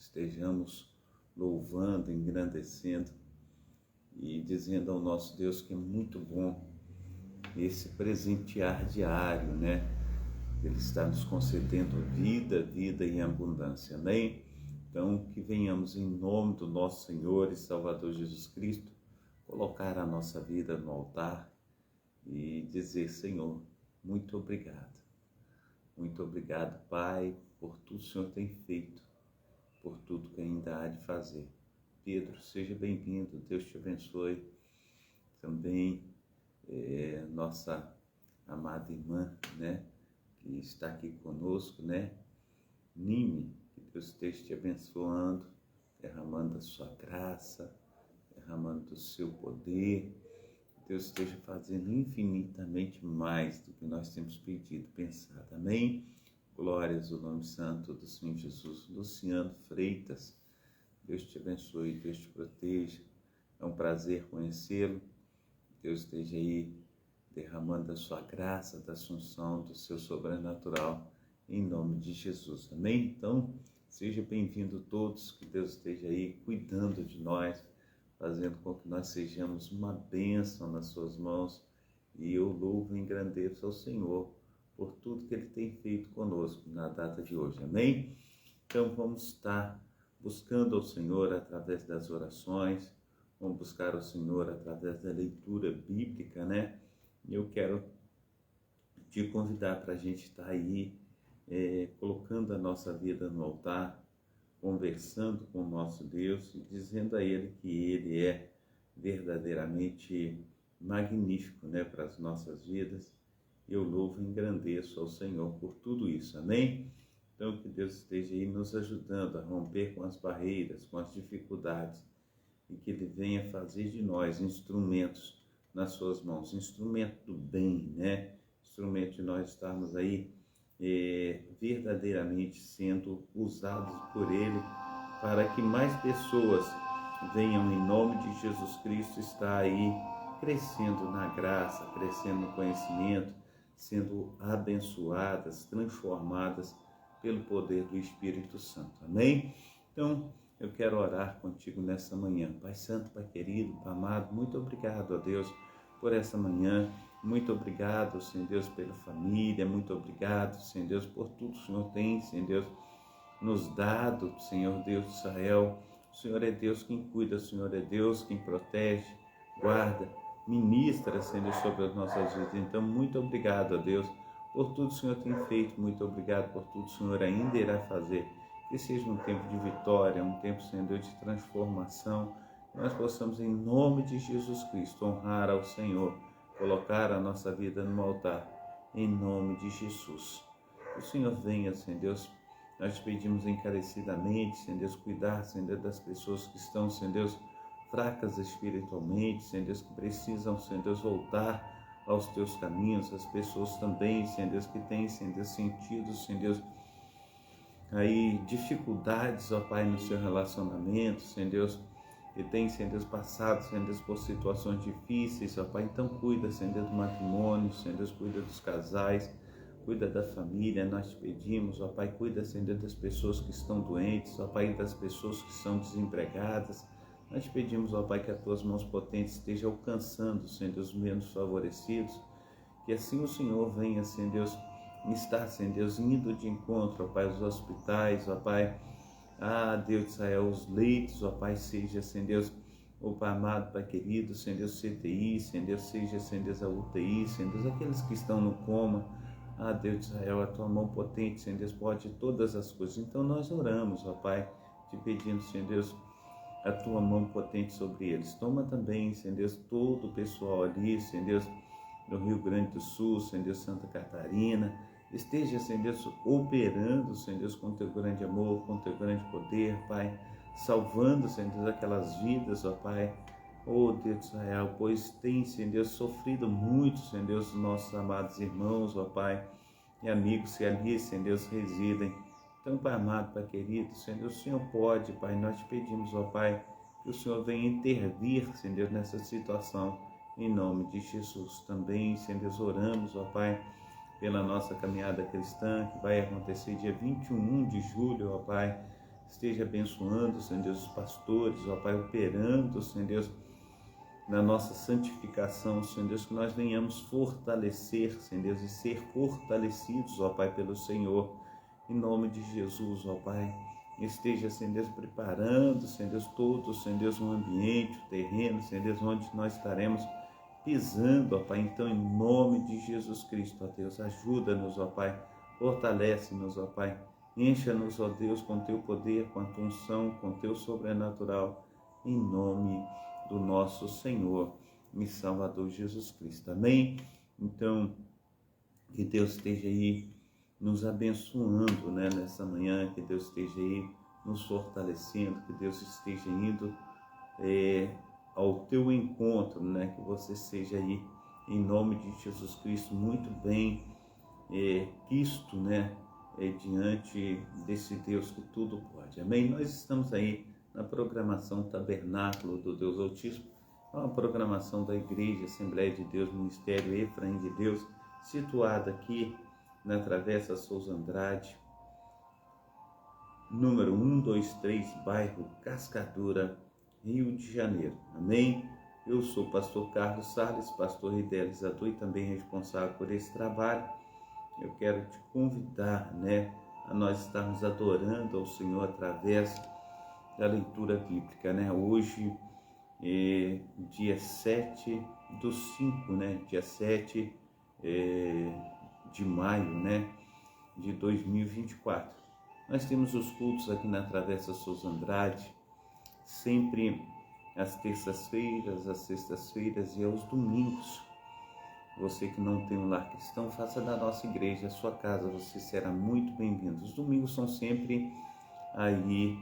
estejamos louvando, engrandecendo e dizendo ao nosso Deus que é muito bom esse presentear diário, né? Ele está nos concedendo vida, vida em abundância, amém? Então, que venhamos em nome do nosso Senhor e Salvador Jesus Cristo, colocar a nossa vida no altar e dizer: Senhor, muito obrigado. Muito obrigado, Pai, por tudo que o Senhor tem feito, por tudo que ainda há de fazer. Pedro, seja bem-vindo, Deus te abençoe. Também nossa amada irmã, né, que está aqui conosco, né, Nime, que Deus esteja te abençoando, derramando a sua graça, derramando o seu poder. Deus esteja fazendo infinitamente mais do que nós temos pedido, pensado. Amém? Glórias ao nome santo do Senhor Jesus. Luciano Freitas, Deus te abençoe, Deus te proteja. É um prazer conhecê-lo. Deus esteja aí derramando a sua graça, da assunção, do seu sobrenatural, em nome de Jesus. Amém? Então, seja bem-vindo todos, que Deus esteja aí cuidando de nós, fazendo com que nós sejamos uma bênção nas suas mãos. E eu louvo e engrandeço ao Senhor por tudo que Ele tem feito conosco na data de hoje. Amém? Então, vamos estar buscando ao Senhor através das orações, vamos buscar ao Senhor através da leitura bíblica, né? E eu quero te convidar para a gente estar aí colocando a nossa vida no altar, conversando com o nosso Deus e dizendo a Ele que Ele é verdadeiramente magnífico, né, para as nossas vidas. Eu louvo e engrandeço ao Senhor por tudo isso, amém? Então, que Deus esteja aí nos ajudando a romper com as barreiras, com as dificuldades, e que Ele venha fazer de nós instrumentos nas suas mãos, instrumento do bem, né? Instrumento de nós estarmos aí verdadeiramente sendo usados por Ele, para que mais pessoas venham em nome de Jesus Cristo estar aí crescendo na graça, crescendo no conhecimento, sendo abençoadas, transformadas pelo poder do Espírito Santo, amém? Então, eu quero orar contigo nessa manhã. Pai Santo, Pai querido, Pai amado, muito obrigado a Deus por essa manhã. Muito obrigado, Senhor Deus, pela família. Muito obrigado, Senhor Deus, por tudo que o Senhor tem, Senhor Deus, nos dado, Senhor Deus de Israel. O Senhor é Deus quem cuida, o Senhor é Deus quem protege, guarda, ministra, Senhor Deus, sobre as nossas vidas. Então, muito obrigado a Deus por tudo que o Senhor tem feito. Muito obrigado por tudo que o Senhor ainda irá fazer. Que seja um tempo de vitória, um tempo, Senhor Deus, de transformação. Que nós possamos, em nome de Jesus Cristo, honrar ao Senhor, colocar a nossa vida no altar, em nome de Jesus. Que o Senhor venha, Senhor Deus, nós te pedimos encarecidamente, Senhor Deus, cuidar, Senhor Deus, das pessoas que estão, Senhor Deus, fracas espiritualmente, Senhor Deus, que precisam, Senhor Deus, voltar aos teus caminhos. As pessoas também, Senhor Deus, que têm, Senhor Deus, sentido, Senhor Deus, aí dificuldades, ó Pai, no seu relacionamento, Senhor Deus, e tem, Senhor Deus, passado, Senhor Deus, por situações difíceis, ó Pai. Então cuida, Senhor Deus, do matrimônio, Senhor Deus, cuida dos casais, cuida da família. Nós te pedimos, ó Pai, cuida, Senhor Deus, das pessoas que estão doentes, ó Pai, das pessoas que são desempregadas. Nós te pedimos, ó Pai, que as tuas mãos potentes estejam alcançando, Senhor Deus, os menos favorecidos, que assim o Senhor venha, Senhor Deus, estar, Senhor Deus, indo de encontro, ó Pai, aos hospitais, ó Pai, Deus de Israel, os leitos, ó Pai, seja, Senhor Deus, o Pai amado, Pai querido, Senhor Deus, CTI, Senhor Deus, seja, Senhor Deus, a UTI, Senhor Deus, aqueles que estão no coma, Deus de Israel, a tua mão potente, Senhor Deus, pode todas as coisas. Então nós oramos, ó Pai, te pedindo, Senhor Deus, a tua mão potente sobre eles. Toma também, Senhor Deus, todo o pessoal ali, Senhor Deus, no Rio Grande do Sul, Senhor Deus, Santa Catarina. Esteja, Senhor Deus, operando, Senhor Deus, com teu grande amor, com teu grande poder, Pai, salvando, Senhor Deus, aquelas vidas, ó Pai, oh Deus de Israel, pois tem, Senhor Deus, sofrido muito, Senhor Deus, nossos amados irmãos, ó Pai, e amigos que ali, Senhor Deus, residem. Então, Pai amado, Pai querido, Senhor Deus, o Senhor pode, Pai, nós te pedimos, ó Pai, que o Senhor venha intervir, Senhor Deus, nessa situação, em nome de Jesus. Também, Senhor Deus, oramos, ó Pai, pela nossa caminhada cristã, que vai acontecer dia 21 de julho, ó Pai, esteja abençoando, Senhor Deus, os pastores, ó Pai, operando, Senhor Deus, na nossa santificação, Senhor Deus, que nós venhamos fortalecer, Senhor Deus, e ser fortalecidos, ó Pai, pelo Senhor, em nome de Jesus, ó Pai. Esteja, Senhor Deus, preparando, Senhor Deus, todo, Senhor Deus, um ambiente, o terreno, Senhor Deus, onde nós estaremos pisando, ó Pai. Então, em nome de Jesus Cristo, ó Deus, ajuda-nos, ó Pai, fortalece-nos, ó Pai, encha-nos, ó Deus, com teu poder, com a tua unção, com teu sobrenatural, em nome do nosso Senhor e Salvador Jesus Cristo. Amém? Então, que Deus esteja aí nos abençoando, né, nessa manhã, que Deus esteja aí nos fortalecendo, que Deus esteja indo ao teu encontro, né, que você seja aí, em nome de Jesus Cristo, muito bem quisto, né, diante desse Deus que tudo pode. Amém? Nós estamos aí na programação Tabernáculo do Deus Altíssimo, uma programação da Igreja Assembleia de Deus, Ministério Efraim de Deus, situada aqui na Travessa Souza Andrade, número 123, bairro Cascadura, Rio de Janeiro. Amém? Eu sou o pastor Carlos Salles, pastor idealizador e também responsável por esse trabalho. Eu quero te convidar, né, a nós estarmos adorando ao Senhor através da leitura bíblica, né? Hoje, dia 7/5, né? Dia 7 de maio, né? De 2024. Nós temos os cultos aqui na Travessa Souza Andrade, sempre às terças-feiras, às sextas-feiras e aos domingos. Você que não tem um lar cristão, faça da nossa igreja a sua casa, você será muito bem-vindo. Os domingos são sempre aí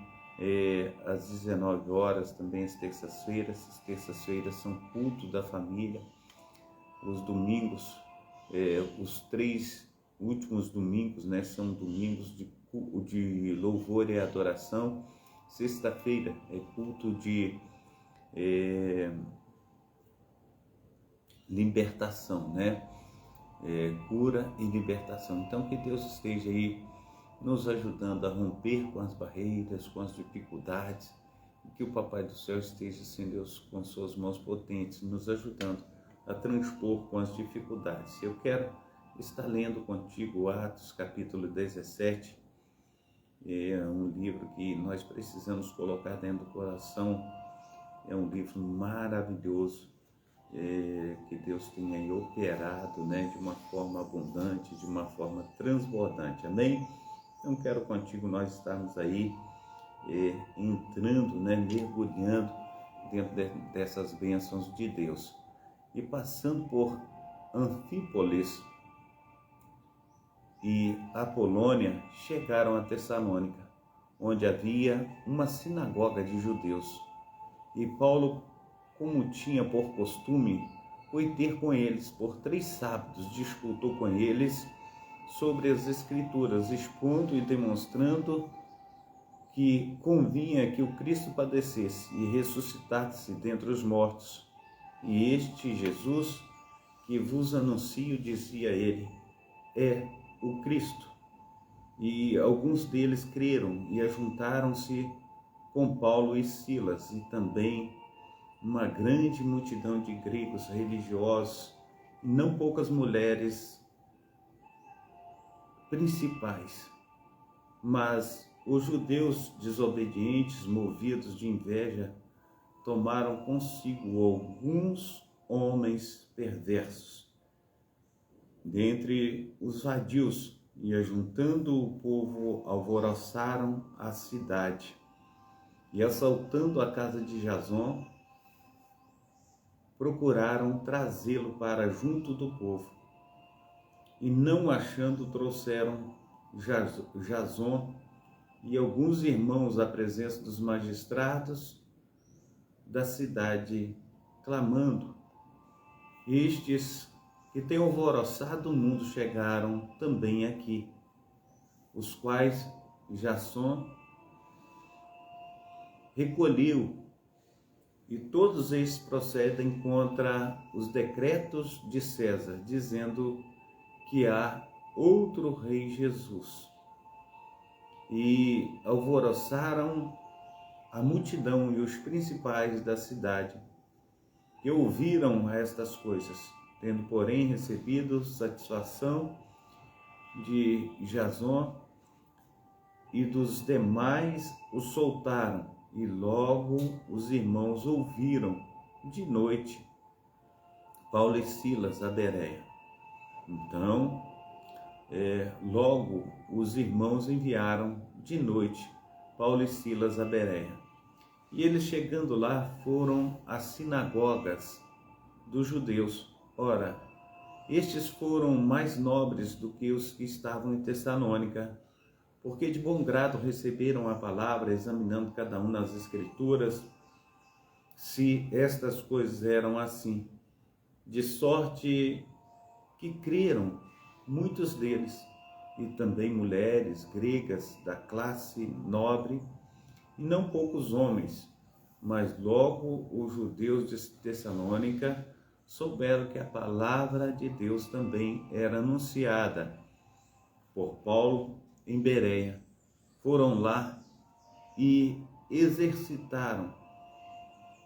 às 19 horas, também às terças-feiras. As terças-feiras são culto da família. Os domingos, os 3 últimos domingos, né, são domingos de louvor e adoração. Sexta-feira é culto de libertação, né? Cura e libertação. Então, que Deus esteja aí nos ajudando a romper com as barreiras, com as dificuldades, e que o Papai do Céu esteja, Senhor Deus, com suas mãos potentes, nos ajudando a transpor com as dificuldades. Eu quero estar lendo contigo Atos, capítulo 17, é um livro que nós precisamos colocar dentro do coração, é um livro maravilhoso, que Deus tem aí operado, né, de uma forma abundante, de uma forma transbordante. Amém? Então quero contigo nós estarmos aí entrando, né, mergulhando dentro dessas bênçãos de Deus e passando por Anfípolis e Apolônia, chegaram a Tessalônica, onde havia uma sinagoga de judeus. E Paulo, como tinha por costume, foi ter com eles. Por 3 sábados disputou com eles sobre as Escrituras, expondo e demonstrando que convinha que o Cristo padecesse e ressuscitasse dentre os mortos. E este Jesus que vos anuncio, dizia ele, é o Cristo. E alguns deles creram e ajuntaram-se com Paulo e Silas, e também uma grande multidão de gregos religiosos, e não poucas mulheres principais. Mas os judeus desobedientes, movidos de inveja, tomaram consigo alguns homens perversos dentre os vadios, e ajuntando o povo, alvoroçaram a cidade, e assaltando a casa de Jason, procuraram trazê-lo para junto do povo, e não achando, trouxeram Jason e alguns irmãos à presença dos magistrados da cidade, clamando. Estes que têm alvoroçado o mundo chegaram também aqui, os quais Jason recolheu, e todos estes procedem contra os decretos de César, dizendo que há outro rei Jesus. e alvoroçaram a multidão e os principais da cidade, que ouviram estas coisas, tendo, porém, recebido satisfação de Jason e dos demais, o soltaram, e logo os irmãos ouviram de noite Paulo e Silas a Bereia. Então, logo os irmãos enviaram de noite Paulo e Silas a Bereia. E eles, chegando lá, foram às sinagogas dos judeus. Ora, estes foram mais nobres do que os que estavam em Tessalônica, porque de bom grado receberam a palavra, examinando cada um nas Escrituras, se estas coisas eram assim. De sorte que creram muitos deles, e também mulheres gregas da classe nobre, e não poucos homens. Mas logo os judeus de Tessalônica souberam que a palavra de Deus também era anunciada por Paulo em Bereia. Foram lá e exercitaram,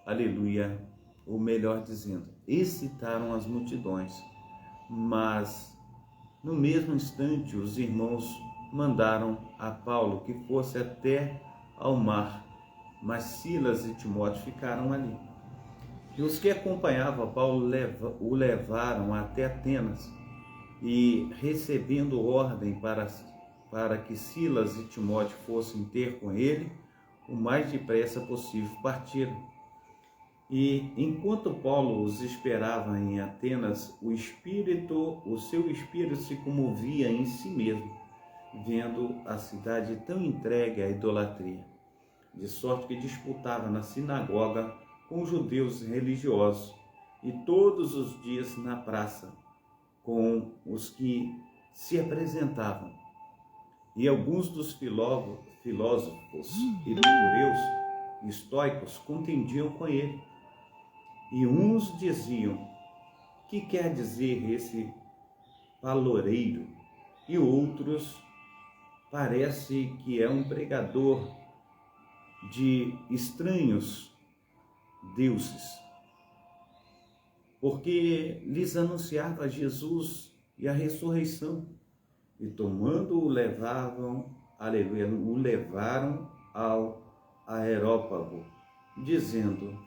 aleluia, ou melhor dizendo, excitaram as multidões. Mas no mesmo instante os irmãos mandaram a Paulo que fosse até ao mar, mas Silas e Timóteo ficaram ali. E os que acompanhavam Paulo o levaram até Atenas, e recebendo ordem para que Silas e Timóteo fossem ter com ele, o mais depressa possível partiram. E enquanto Paulo os esperava em Atenas, o seu espírito se comovia em si mesmo, vendo a cidade tão entregue à idolatria, de sorte que disputava na sinagoga com os judeus religiosos, e todos os dias na praça com os que se apresentavam. E alguns dos filósofos epicureus e estoicos contendiam com ele. E uns diziam: que quer dizer esse paloreiro? E outros: parece que é um pregador de estranhos deuses, porque lhes anunciava Jesus e a ressurreição. E tomando-o, o levaram ao Areópago, dizendo: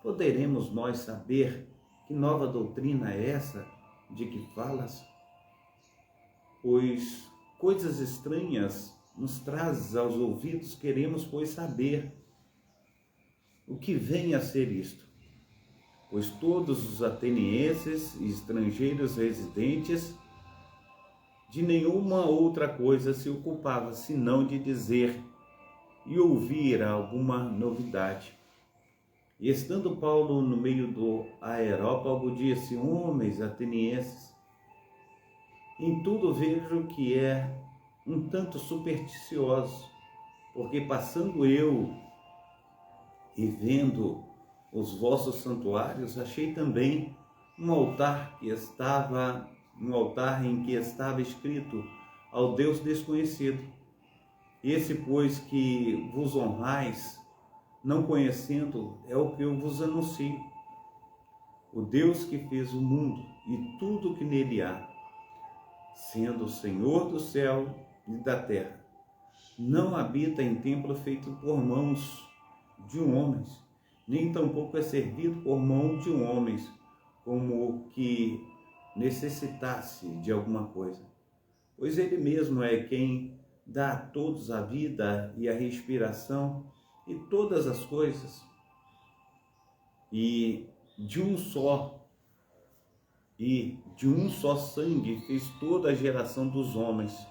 poderemos nós saber que nova doutrina é essa de que falas? Pois coisas estranhas nos trazes aos ouvidos, queremos, pois, saber o que vem a ser isto. Pois todos os atenienses e estrangeiros residentes de nenhuma outra coisa se ocupavam, senão de dizer e ouvir alguma novidade. E estando Paulo no meio do Areópago, disse: homens atenienses, em tudo vejo que é um tanto supersticioso, porque passando eu e vendo os vossos santuários, achei também um altar em que estava escrito ao Deus desconhecido. Esse, pois, que vos honrais, não conhecendo, é o que eu vos anuncio. O Deus que fez o mundo e tudo que nele há, sendo o Senhor do céu e da terra, não habita em templo feito por mãos de homens, nem tampouco é servido por mão de homens, como que necessitasse de alguma coisa. Pois ele mesmo é quem dá a todos a vida e a respiração e todas as coisas. E de um só sangue fez toda a geração dos homens,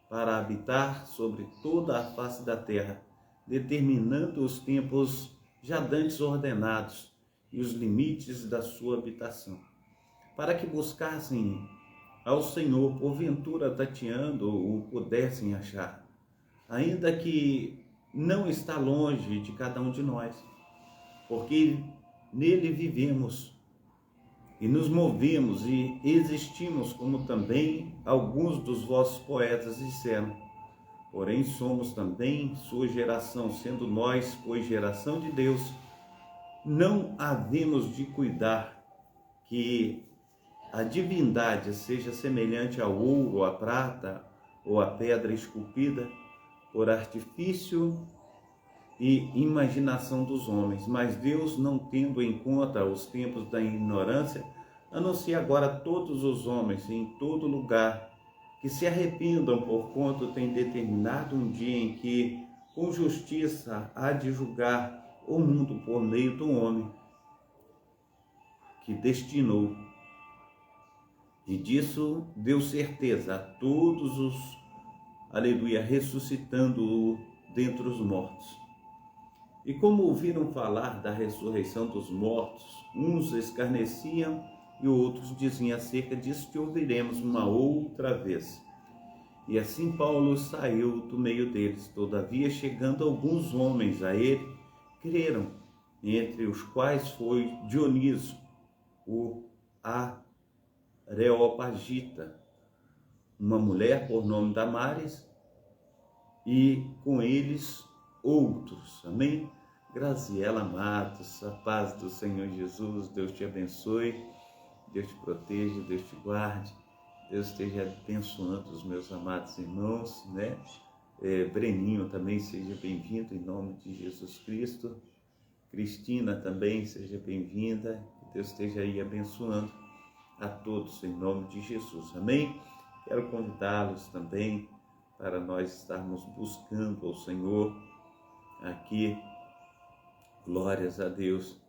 para habitar sobre toda a face da terra, determinando os tempos já dantes ordenados e os limites da sua habitação, para que buscassem ao Senhor, porventura tateando o pudessem achar, ainda que não está longe de cada um de nós, porque nele vivemos e nos movemos e existimos, como também alguns dos vossos poetas disseram. porém somos também sua geração, sendo nós, pois, geração de Deus, não havemos de cuidar que a divindade seja semelhante ao ouro, à prata ou à pedra esculpida por artifício e imaginação dos homens. Mas Deus, não tendo em conta os tempos da ignorância, anuncia agora a todos os homens em todo lugar que se arrependam, porquanto tem determinado um dia em que com justiça há de julgar o mundo por meio do homem que destinou. E disso deu certeza a todos os, aleluia, ressuscitando-o dentre os mortos. E como ouviram falar da ressurreição dos mortos, uns escarneciam e outros diziam: acerca disso te ouviremos uma outra vez. E assim Paulo saiu do meio deles. Todavia, chegando alguns homens a ele, creram, entre os quais foi Dioniso, o Areopagita, uma mulher por nome Damares, e com eles outros. Amém? Graziela Matos, a paz do Senhor Jesus, Deus te abençoe, Deus te proteja, Deus te guarde, Deus esteja abençoando os meus amados irmãos, né? Breninho também seja bem-vindo em nome de Jesus Cristo. Cristina também seja bem-vinda, que Deus esteja aí abençoando a todos em nome de Jesus, amém? Quero convidá-los também para nós estarmos buscando ao Senhor aqui, glórias a Deus,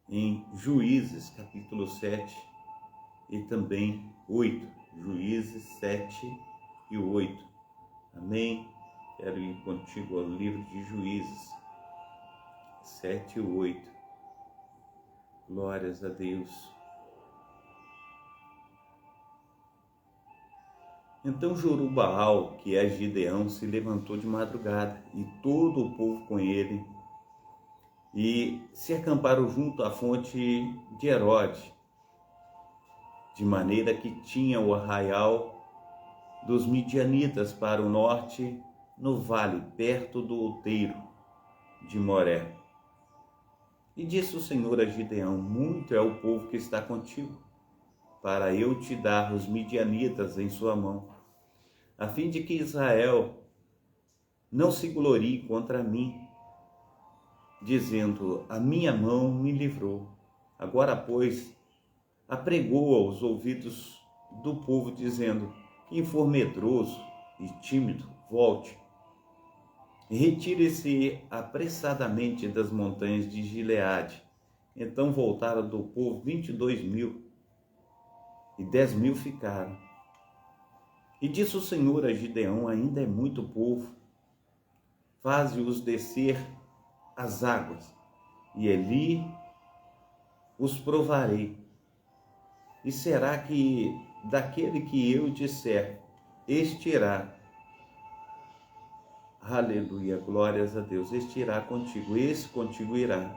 em Juízes capítulo 7 e também 8, Juízes 7 e 8, amém? Quero ir contigo ao livro de Juízes 7 e 8, glórias a Deus. Então Jorubbaal, que é Gideão, se levantou de madrugada, e todo o povo com ele, e se acamparam junto à fonte de Herode, de maneira que tinha o arraial dos midianitas para o norte, no vale, perto do outeiro de Moré. E disse o Senhor a Gideão: muito é o povo que está contigo, para eu te dar os midianitas em sua mão, a fim de que Israel não se glorie contra mim, dizendo: a minha mão me livrou. Agora, pois, apregou aos ouvidos do povo, dizendo: quem for medroso e tímido, volte, e retire-se apressadamente das montanhas de Gileade. Então voltaram do povo 22.000, e 10.000 ficaram. E disse o Senhor a Gideão: ainda é muito povo, faze-os descer as águas, e ali os provarei. E será que daquele que eu disser, este irá, aleluia, glórias a Deus, este irá contigo, esse contigo irá.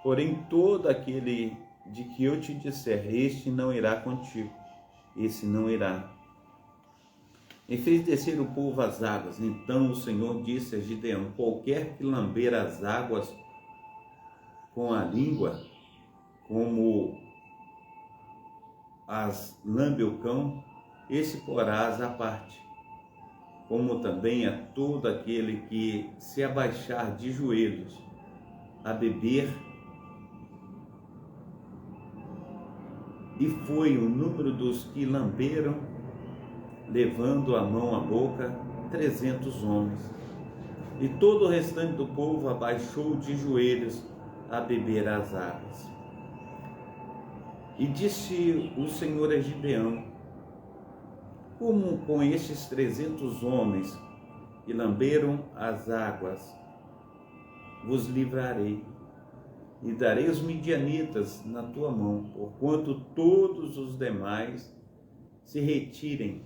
Porém, todo aquele de que eu te disser, este não irá contigo, esse não irá. E fez descer o povo às águas. Então o Senhor disse a Gideão: qualquer que lamber as águas com a língua, como as lambe o cão, esse porás à parte. Como também a todo aquele que se abaixar de joelhos a beber. E foi o número dos que lamberam, levando a mão à boca, 300 homens. E todo o restante do povo abaixou de joelhos a beber as águas. E disse o Senhor a Gideão: como com estes 300 homens que lamberam as águas, vos livrarei, e darei os midianitas na tua mão, porquanto todos os demais se retirem,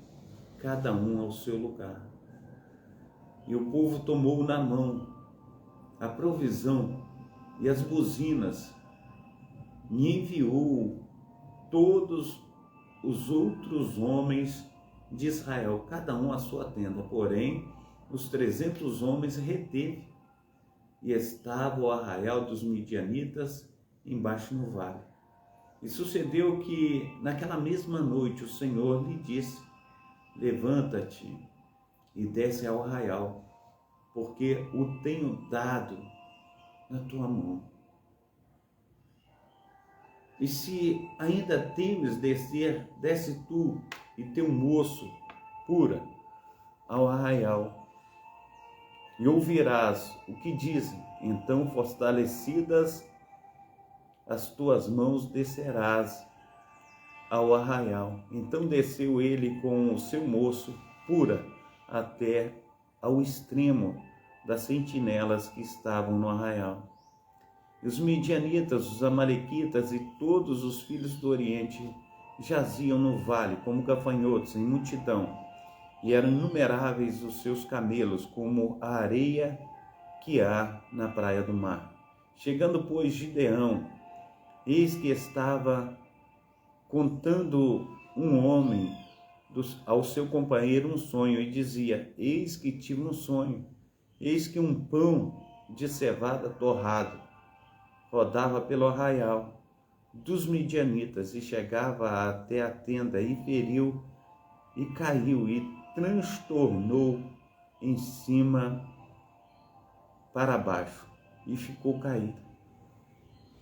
cada um ao seu lugar. E o povo tomou na mão a provisão e as buzinas, e enviou todos os outros homens de Israel, cada um à sua tenda. Porém, os 300 homens reteve, e estava o arraial dos midianitas embaixo no vale. E sucedeu que naquela mesma noite o Senhor lhe disse: levanta-te e desce ao arraial, porque o tenho dado na tua mão. E se ainda temes descer, desce tu e teu moço pura ao arraial, e ouvirás o que dizem. Então, fortalecidas as tuas mãos, descerás ao arraial. Então desceu ele com o seu moço pura até ao extremo das sentinelas que estavam no arraial. E os midianitas, os amalequitas e todos os filhos do Oriente jaziam no vale como gafanhotos em multidão, e eram inumeráveis os seus camelos, como a areia que há na praia do mar. Chegando, pois, Gideão, eis que estava contando um homem ao seu companheiro um sonho, e dizia: eis que tive um sonho, eis que um pão de cevada torrado rodava pelo arraial dos midianitas, e chegava até a tenda, e feriu, e caiu, e transtornou em cima para baixo, e ficou caído.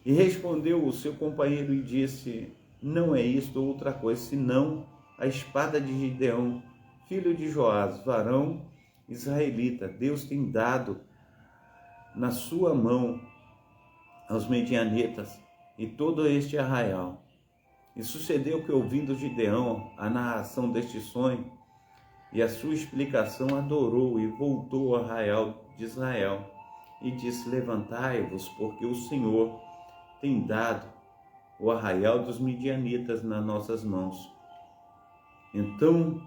E respondeu o seu companheiro e disse: não é isto outra coisa, senão a espada de Gideão, filho de Joás, varão israelita. Deus tem dado na sua mão aos medianitas e todo este arraial. E sucedeu que, ouvindo Gideão a narração deste sonho e a sua explicação, adorou e voltou ao arraial de Israel e disse: levantai-vos, porque o Senhor tem dado o arraial dos midianitas nas nossas mãos. Então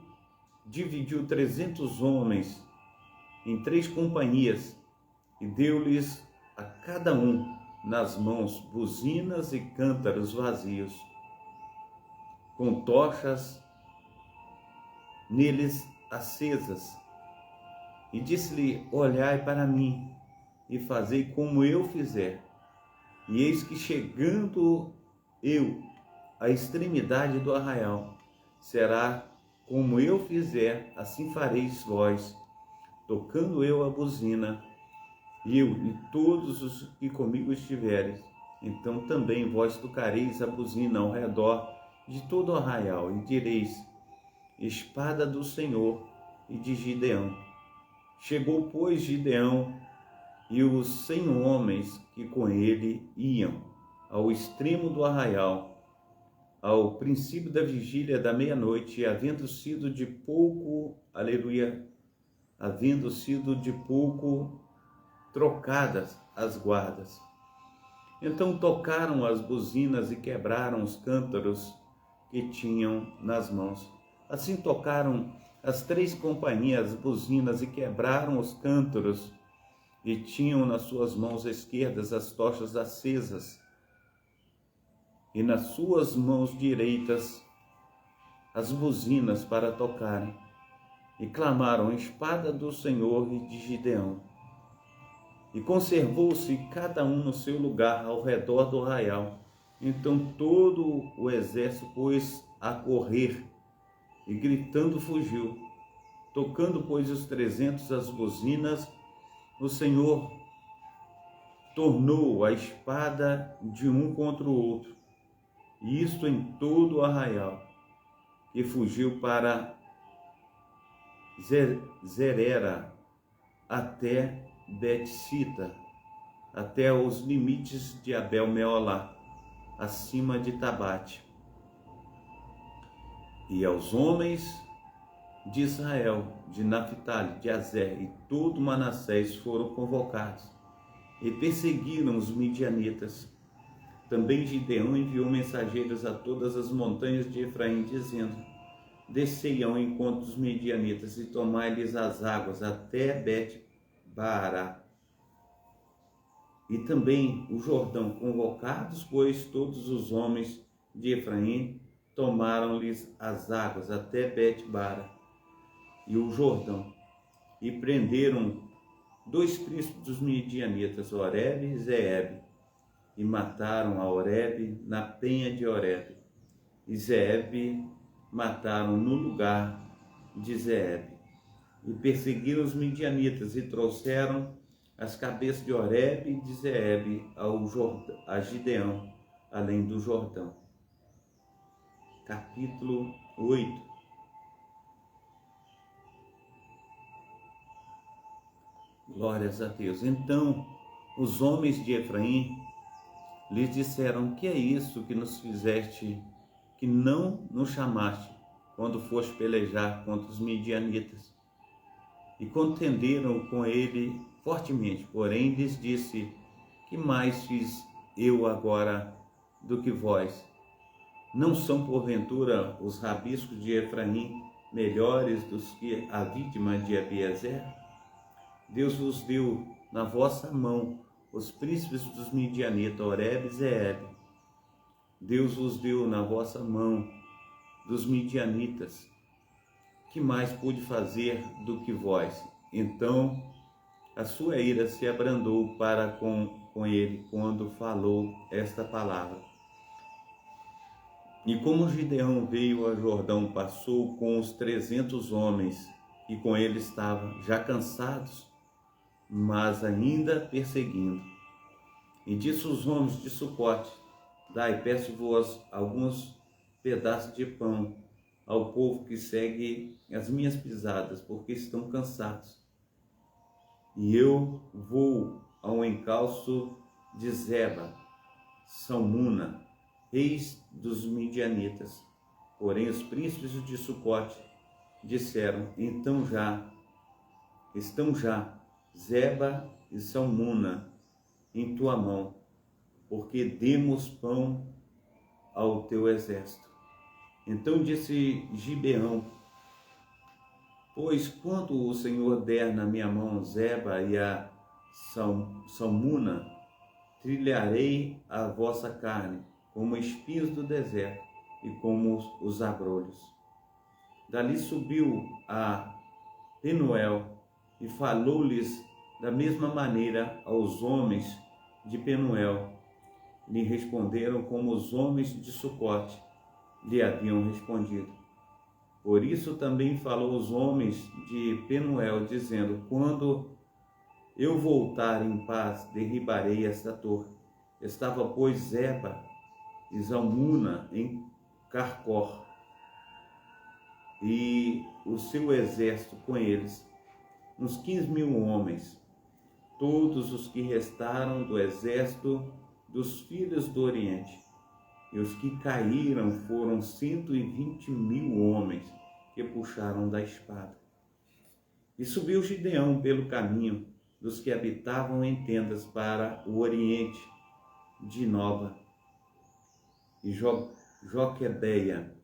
dividiu 300 homens em 3 companhias e deu-lhes a cada um nas mãos buzinas e cântaros vazios, com tochas neles acesas. E disse-lhe: olhai para mim e fazei como eu fizer. E eis que, chegando eu à extremidade do arraial, será como eu fizer, assim fareis vós, tocando eu a buzina, eu e todos os que comigo estiveres. Então também vós tocareis a buzina ao redor de todo o arraial, e direis: espada do Senhor e de Gideão. Chegou, pois, Gideão e os 100 homens que com ele iam ao extremo do arraial, ao princípio da vigília da meia-noite, e havendo sido de pouco, aleluia, havendo sido de pouco trocadas as guardas. Então tocaram as buzinas e quebraram os cântaros que tinham nas mãos. Assim tocaram as 3 companhias as buzinas e quebraram os cântaros, e tinham nas suas mãos esquerdas as tochas acesas, e nas suas mãos direitas as buzinas para tocarem, e clamaram: espada do Senhor e de Gideão. E conservou-se cada um no seu lugar ao redor do arraial. Então todo o exército pôs a correr, e gritando fugiu. Tocando, pois, os 300 as buzinas, o Senhor tornou a espada de um contra o outro, e isto em todo o arraial, que fugiu para Zerera até Bet-sita, até os limites de Abel-meolá, acima de Tabate. E aos homens de Israel, de Naphtali, de Azer e todo Manassés foram convocados, e perseguiram os midianitas. Também Gideão enviou mensageiros a todas as montanhas de Efraim, dizendo: descei ao encontro dos midianitas e tomai-lhes as águas até Bet-Baará. E também o Jordão. Convocados, pois, todos os homens de Efraim, tomaram-lhes as águas até Bet-Baará e o Jordão. e prenderam 2 príncipes dos midianitas, Oreb e Zeeb, e mataram a Oreb na penha de Oreb, e Zeeb mataram no lugar de Zeeb. E perseguiram os midianitas e trouxeram as cabeças de Oreb e de Zeeb a Gideão, além do Jordão. Capítulo 8. Glórias a Deus. Então, os homens de Efraim lhes disseram: que é isso que nos fizeste, que não nos chamaste, quando foste pelejar contra os midianitas? E contenderam com ele fortemente. Porém, lhes disse: que mais fiz eu agora do que vós? Não são, porventura, os rabiscos de Efraim melhores dos que a vítima de Abiezer? Deus vos deu na vossa mão os príncipes dos midianitas, Oreb e Zeeb. Deus vos deu na vossa mão dos midianitas. Que mais pude fazer do que vós? Então a sua ira se abrandou para com ele quando falou esta palavra. E como Gideão veio a Jordão, passou com os 300 homens que com ele estavam, já cansados, mas ainda perseguindo. E disse os homens de Sucote: dai, peço-vos alguns pedaços de pão ao povo que segue as minhas pisadas, porque estão cansados. E eu vou ao encalço de Zeba, Salmuna, reis dos midianitas. Porém os príncipes de Sucote disseram: estão já Zeba e Salmuna em tua mão, porque demos pão ao teu exército. Então disse Gibeão: pois quando o Senhor der na minha mão Zeba e a Salmuna, trilharei a vossa carne como espinhos do deserto e como os abrolhos. Dali subiu a Penuel e falou-lhes da mesma maneira aos homens de Penuel. Lhe responderam como os homens de Sucote lhe haviam respondido. Por isso também falou aos homens de Penuel, dizendo: quando eu voltar em paz, derribarei esta torre. Estava, pois, Zeba e Salmuna em Carcor, e o seu exército com eles, uns 15.000 homens. Todos os que restaram do exército dos filhos do Oriente, e os que caíram foram 120.000 homens que puxaram da espada. E subiu Gideão pelo caminho dos que habitavam em tendas para o Oriente, de Nova e Joquebeia,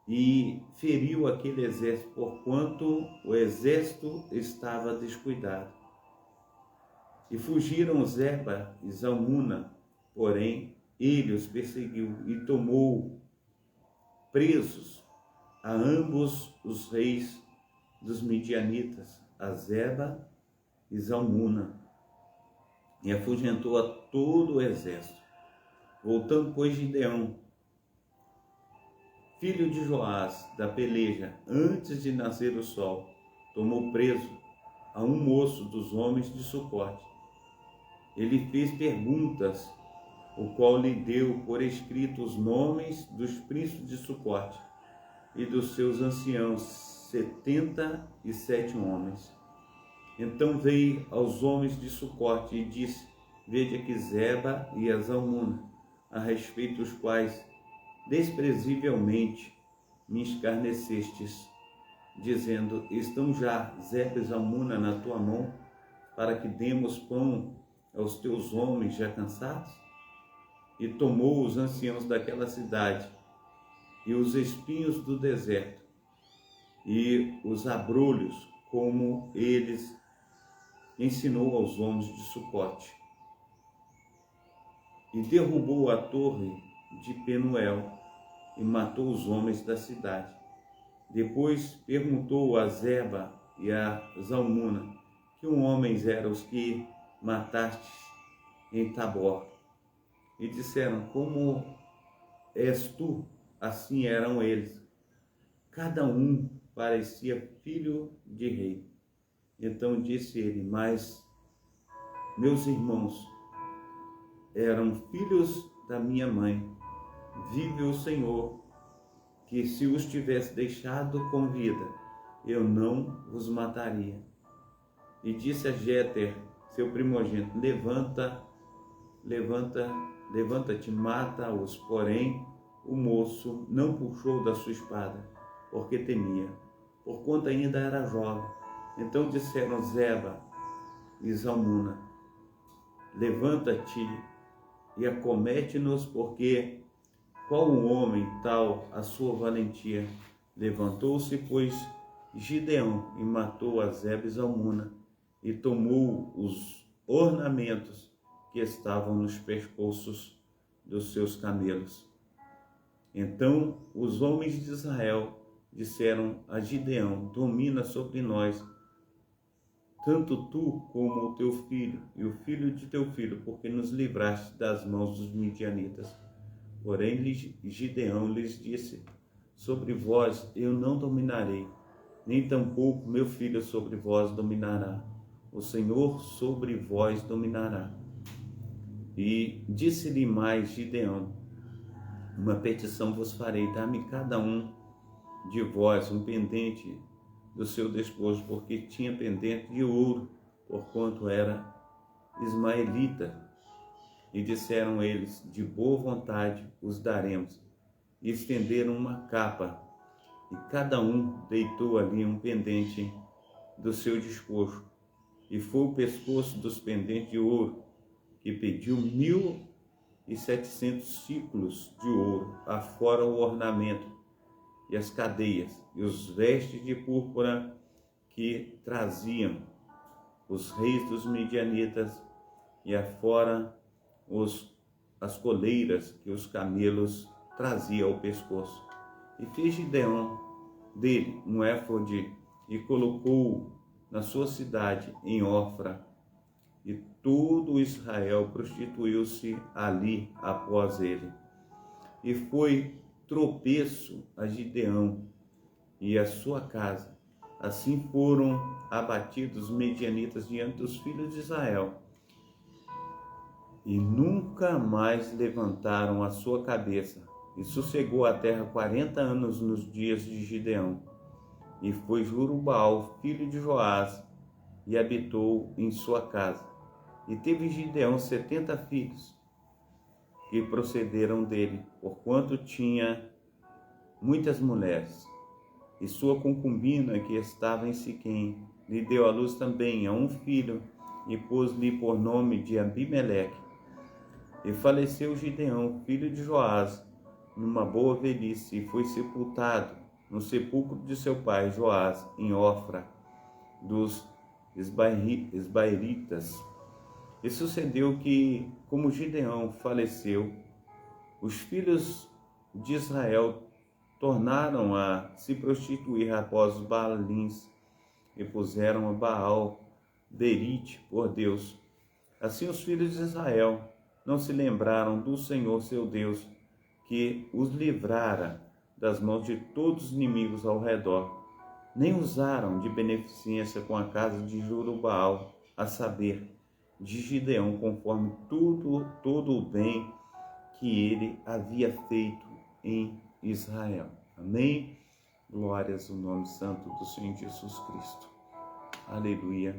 e feriu aquele exército, porquanto o exército estava descuidado. E fugiram Zeba e Salmuna, porém ele os perseguiu e tomou presos a ambos os reis dos midianitas, a Zeba e Salmuna, e afugentou a todo o exército. Voltando, pois, Gideão, filho de Joás, da peleja, antes de nascer o sol, tomou preso a um moço dos homens de Sucote. Ele fez perguntas, o qual lhe deu por escrito os nomes dos príncipes de Sucote e dos seus anciãos, 77 homens. Então veio aos homens de Sucote e disse: veja que Zeba e a Salmuna, a respeito dos quais desprezivelmente me escarnecestes, dizendo: estão já Zeba e Salmuna na tua mão, para que demos pão aos teus homens já cansados? E tomou os anciãos daquela cidade e os espinhos do deserto e os abrolhos, como eles ensinou aos homens de Sucote, e derrubou a torre de Penuel e matou os homens da cidade. Depois perguntou a Zeba e a Zalmuna, que homens eram os que mataste em Tabor. E disseram, como és tu? Assim eram eles. Cada um parecia filho de rei. Então disse ele, mas meus irmãos eram filhos da minha mãe. Vive o Senhor, que se os tivesse deixado com vida, eu não os mataria. E disse a Jéter, seu primogênito, levanta-te, mata-os. Porém, o moço não puxou da sua espada, porque temia, porquanto ainda era jovem. Então disseram Zeba e Zalmuna, levanta-te e acomete-nos, porque qual um homem tal a sua valentia? Levantou-se, pois, Gideão e matou a Zeba e Zalmuna, e tomou os ornamentos que estavam nos pescoços dos seus camelos. Então os homens de Israel disseram a Gideão, domina sobre nós, tanto tu como o teu filho e o filho de teu filho, porque nos livraste das mãos dos midianitas. Porém Gideão lhes disse, sobre vós eu não dominarei, nem tampouco meu filho sobre vós dominará. O Senhor sobre vós dominará. E disse-lhe mais Gideão, uma petição vos farei, dá-me cada um de vós um pendente do seu despojo, porque tinha pendente de ouro, porquanto era ismaelita. E disseram eles, de boa vontade os daremos. E estenderam uma capa, e cada um deitou ali um pendente do seu despojo. E foi o pescoço dos pendentes de ouro, que pediu 1.700 ciclos de ouro, afora o ornamento, e as cadeias, e os vestes de púrpura que traziam os reis dos midianitas, e afora as coleiras que os camelos traziam ao pescoço. E fez Gideão dele um éfode, e colocou-o na sua cidade, em Ofra, e todo Israel prostituiu-se ali após ele. E foi tropeço a Gideão e a sua casa. Assim foram abatidos os medianitas diante dos filhos de Israel, e nunca mais levantaram a sua cabeça. E sossegou a terra 40 anos nos dias de Gideão. E foi Jurubal, filho de Joás, e habitou em sua casa. E teve Gideão 70 filhos, que procederam dele, porquanto tinha muitas mulheres. E sua concubina, que estava em Siquém, lhe deu à luz também a um filho, e pôs-lhe por nome de Abimeleque. E faleceu Gideão, filho de Joás, numa boa velhice, e foi sepultado no sepulcro de seu pai Joás, em Ofra, dos Esbairitas. E sucedeu que, como Gideão faleceu, os filhos de Israel tornaram a se prostituir após os Baalins, e puseram a Baal Berite por Deus. Assim os filhos de Israel não se lembraram do Senhor seu Deus, que os livrara das mãos de todos os inimigos ao redor, nem usaram de beneficência com a casa de Jurubal, a saber, de Gideão, conforme todo o bem que ele havia feito em Israel. Amém? Glórias ao nome santo do Senhor Jesus Cristo. Aleluia.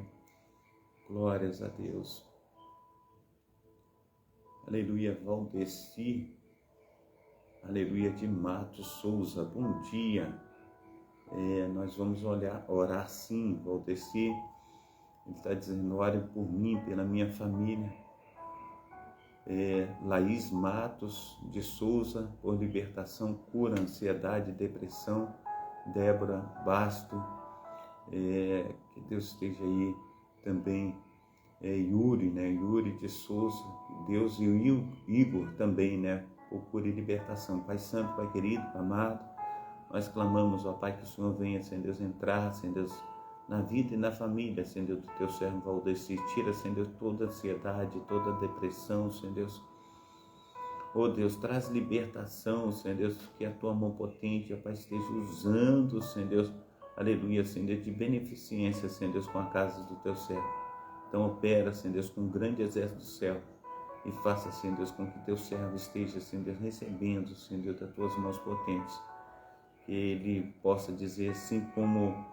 Glórias a Deus. Aleluia, Valdeci. Aleluia, de Matos Souza. Bom dia. Nós vamos orar sim, Valdeci. Ele está dizendo, ore por mim, pela minha família. Laís Matos de Souza, por libertação, cura, ansiedade, depressão. Débora Basto, que Deus esteja aí também. Yuri, né? Yuri de Souza, Deus, e o Igor também, né? Por cura e libertação. Pai Santo, Pai querido, Pai amado, nós clamamos, ó Pai, que o Senhor venha, Senhor Deus, entrar, Senhor Deus, na vida e na família, Senhor Deus, do teu servo Valdeci. Tira, Senhor Deus, toda ansiedade, toda depressão, Senhor Deus. Oh Deus, traz libertação, Senhor Deus, que a tua mão potente, ó Pai, esteja usando, Senhor Deus, aleluia, Senhor Deus, de beneficência, Senhor Deus, com a casa do teu servo. Então opera, Senhor Deus, com um grande exército do céu e faça, Senhor Deus, com que teu servo esteja, Senhor Deus, recebendo, Senhor Deus, das tuas mãos potentes, que ele possa dizer assim como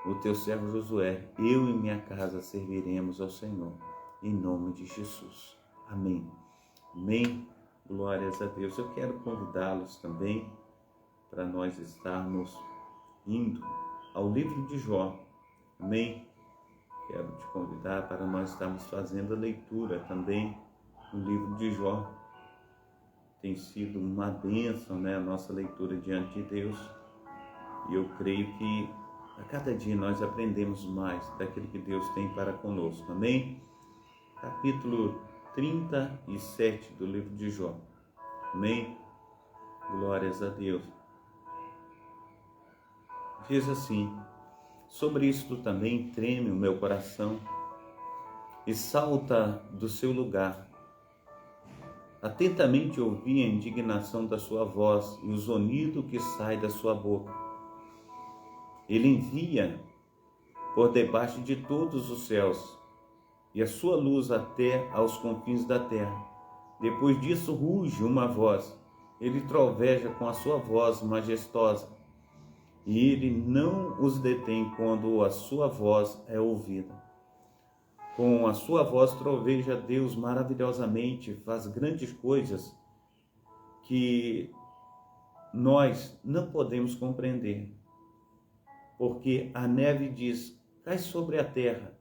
o teu servo Josué: eu e minha casa serviremos ao Senhor, em nome de Jesus. Amém. Amém. Glórias a Deus. Eu quero convidá-los também para nós estarmos indo ao livro de Jó. Amém? Quero te convidar para nós estarmos fazendo a leitura também no livro de Jó. Tem sido uma bênção, né, a nossa leitura diante de Deus. E eu creio que a cada dia nós aprendemos mais daquilo que Deus tem para conosco. Amém? Capítulo 37 do livro de Jó. Amém? Glórias a Deus. Diz assim: sobre isto também treme o meu coração e salta do seu lugar. Atentamente ouvi a indignação da sua voz e o zunido que sai da sua boca. Ele envia por debaixo de todos os céus e a sua luz até aos confins da terra. Depois disso ruge uma voz, ele troveja com a sua voz majestosa, e ele não os detém quando a sua voz é ouvida. Com a sua voz troveja Deus maravilhosamente, faz grandes coisas que nós não podemos compreender, porque a neve diz: cai sobre a terra,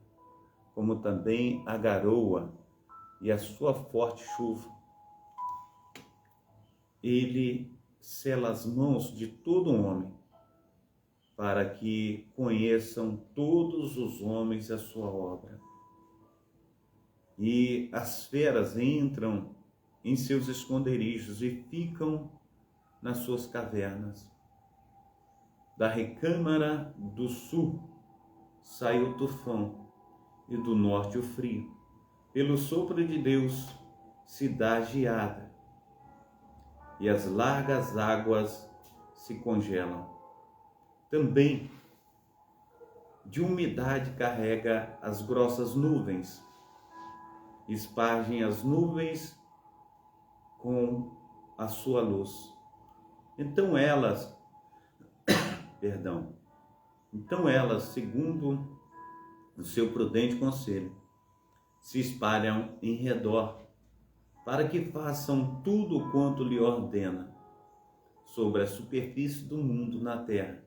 como também a garoa e a sua forte chuva. Ele sela as mãos de todo homem, para que conheçam todos os homens a sua obra. E as feras entram em seus esconderijos e ficam nas suas cavernas. Da recâmara do sul sai o tufão e do norte o frio. Pelo sopro de Deus se dá a geada, e as largas águas se congelam. Também de umidade carrega as grossas nuvens, espargem as nuvens com a sua luz. Então elas, segundo o seu prudente conselho, se espalham em redor, para que façam tudo quanto lhe ordena sobre a superfície do mundo na terra,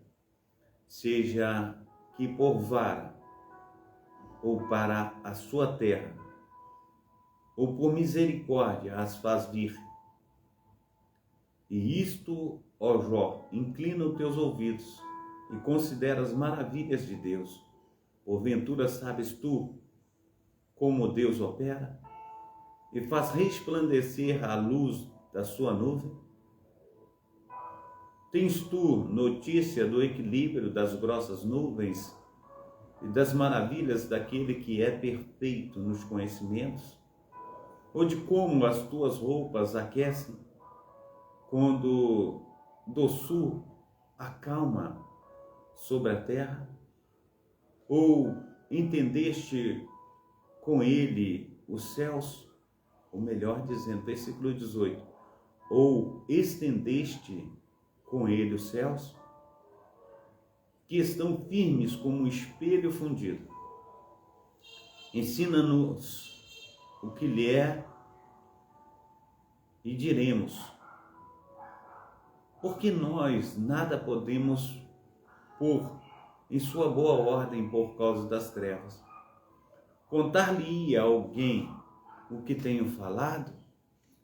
seja que por vara, ou para a sua terra, ou por misericórdia as faz vir. E isto, ó Jó, inclina os teus ouvidos e considera as maravilhas de Deus. Porventura sabes tu como Deus opera e faz resplandecer a luz da sua nuvem? Tens tu notícia do equilíbrio das grossas nuvens e das maravilhas daquele que é perfeito nos conhecimentos? Ou de como as tuas roupas aquecem quando do sul acalma sobre a terra? Ou entendeste com ele os céus? Ou melhor dizendo, versículo 18, ou estendeste com ele os céus, que estão firmes como um espelho fundido. Ensina-nos o que lhe é e diremos, porque nós nada podemos pôr em sua boa ordem por causa das trevas. Contar-lhe-ia a alguém o que tenho falado?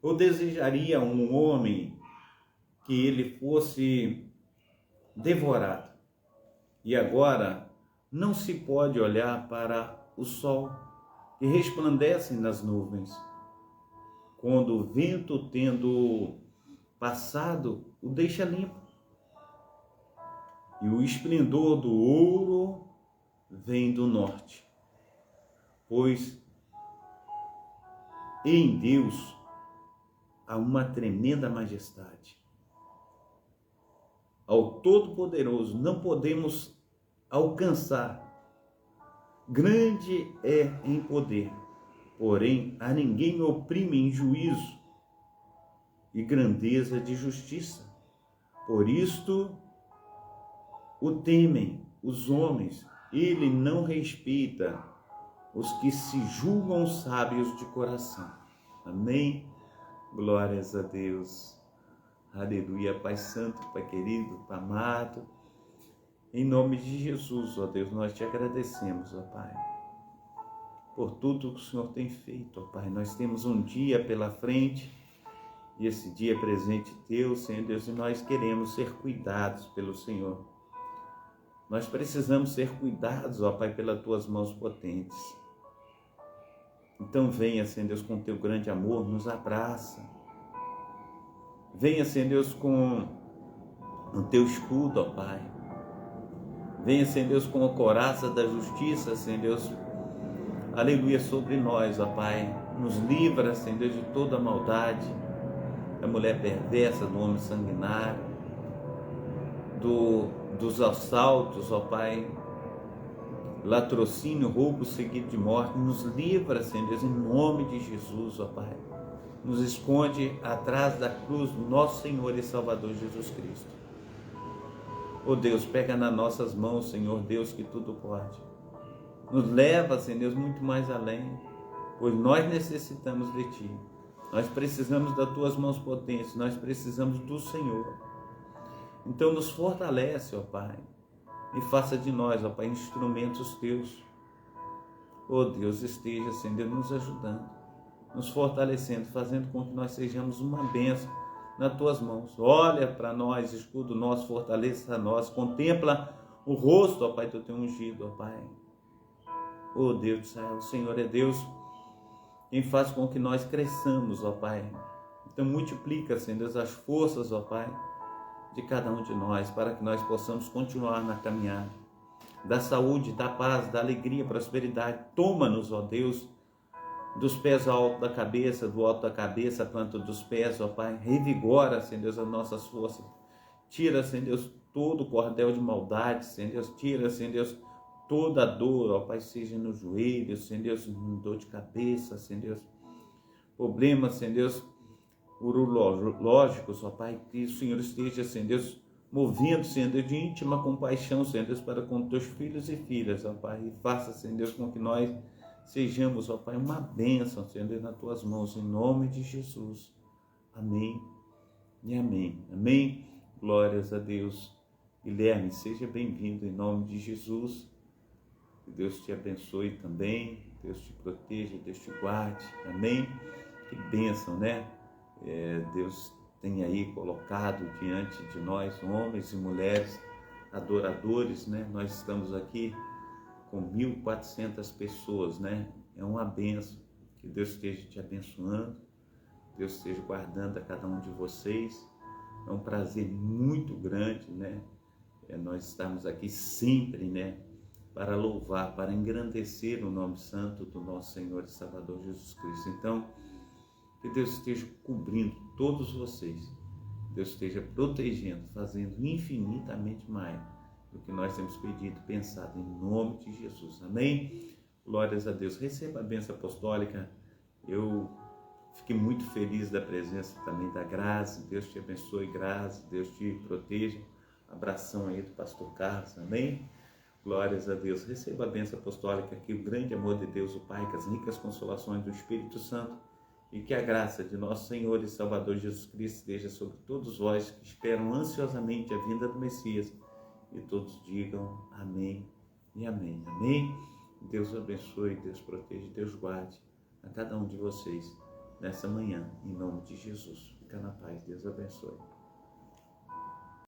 Ou desejaria um homem que ele fosse devorado? E agora não se pode olhar para o sol que resplandece nas nuvens, quando o vento, tendo passado, o deixa limpo, e o esplendor do ouro vem do norte, pois em Deus há uma tremenda majestade. Ao Todo-Poderoso não podemos alcançar. Grande é em poder, porém a ninguém oprime em juízo e grandeza de justiça. Por isto o temem os homens, ele não respeita os que se julgam sábios de coração. Amém? Glórias a Deus. Aleluia, Pai Santo, Pai querido, Pai amado. Em nome de Jesus, ó Deus, nós te agradecemos, ó Pai, por tudo que o Senhor tem feito, ó Pai. Nós temos um dia pela frente, e esse dia é presente teu, Senhor Deus, e nós queremos ser cuidados pelo Senhor. Nós precisamos ser cuidados, ó Pai, pelas tuas mãos potentes. Então venha, Senhor Deus, com teu grande amor, nos abraça. Venha, Senhor Deus, com o teu escudo, ó Pai. Venha, Senhor Deus, com a coraça da justiça, Senhor Deus, aleluia, sobre nós, ó Pai. Nos livra, Senhor Deus, de toda maldade, da mulher perversa, do homem sanguinário, dos assaltos, ó Pai, latrocínio, roubo seguido de morte. Nos livra, Senhor Deus, em nome de Jesus, ó Pai. Nos esconde atrás da cruz do nosso Senhor e Salvador Jesus Cristo. Ó Deus, pega nas nossas mãos, Senhor Deus, que tudo pode. Nos leva, Senhor Deus, muito mais além, pois nós necessitamos de Ti. Nós precisamos das Tuas mãos potentes, nós precisamos do Senhor. Então nos fortalece, ó Pai, e faça de nós, ó Pai, instrumentos Teus. Ó Deus, esteja, Senhor Deus, nos ajudando, nos fortalecendo, fazendo com que nós sejamos uma bênção nas Tuas mãos. Olha para nós, escudo nosso, fortaleça nós, contempla o rosto, ó Pai, do Teu ungido, ó Pai. Ó Deus do céu, o Senhor é Deus quem faz com que nós cresçamos, ó Pai. Então multiplica, Senhor Deus, as forças, ó Pai, de cada um de nós, para que nós possamos continuar na caminhada. Da saúde, da paz, da alegria, prosperidade. Toma-nos, ó Deus, dos pés ao alto da cabeça, do alto da cabeça, planta dos pés, ó Pai. Revigora, Senhor Deus, as nossas forças. Tira, Senhor Deus, todo o cordel de maldade, Senhor Deus. Tira, Senhor Deus, toda a dor, ó Pai, seja no joelho, Senhor Deus, dor de cabeça, Senhor Deus. Problemas, Senhor Deus, urológicos, ó Pai, que o Senhor esteja, Senhor Deus, movendo, Senhor Deus, de íntima compaixão, Senhor Deus, para com teus filhos e filhas, ó Pai. E faça, Senhor Deus, com que nós sejamos, ó Pai, uma bênção, Senhor Deus, nas tuas mãos, em nome de Jesus. Amém e amém. Amém. Glórias a Deus. Guilherme, seja bem-vindo em nome de Jesus. Que Deus te abençoe também. Deus te proteja, Deus te guarde. Amém. Que bênção, né? Deus tem aí colocado diante de nós, homens e mulheres, adoradores, né? Nós estamos aqui com 1.400 pessoas, né? É uma bênção. Que Deus esteja te abençoando, Deus esteja guardando a cada um de vocês. É um prazer muito grande, né? Nós estamos aqui sempre, né? Para louvar, para engrandecer o nome santo do nosso Senhor e Salvador Jesus Cristo. Então, que Deus esteja cobrindo todos vocês. Deus esteja protegendo, fazendo infinitamente mais do que nós temos pedido, pensado, em nome de Jesus. Amém? Glórias a Deus. Receba a bênção apostólica. Eu fiquei muito feliz da presença também da Graça. Deus te abençoe, Graça. Deus te proteja. Abração aí do pastor Carlos. Amém? Glórias a Deus. Receba a bênção apostólica, que o grande amor de Deus, o Pai, que as ricas consolações do Espírito Santo e que a graça de nosso Senhor e Salvador Jesus Cristo esteja sobre todos vós que esperam ansiosamente a vinda do Messias. E todos digam amém e amém. Amém? Deus abençoe, Deus proteja, Deus guarde a cada um de vocês nessa manhã, em nome de Jesus. Fica na paz, Deus abençoe.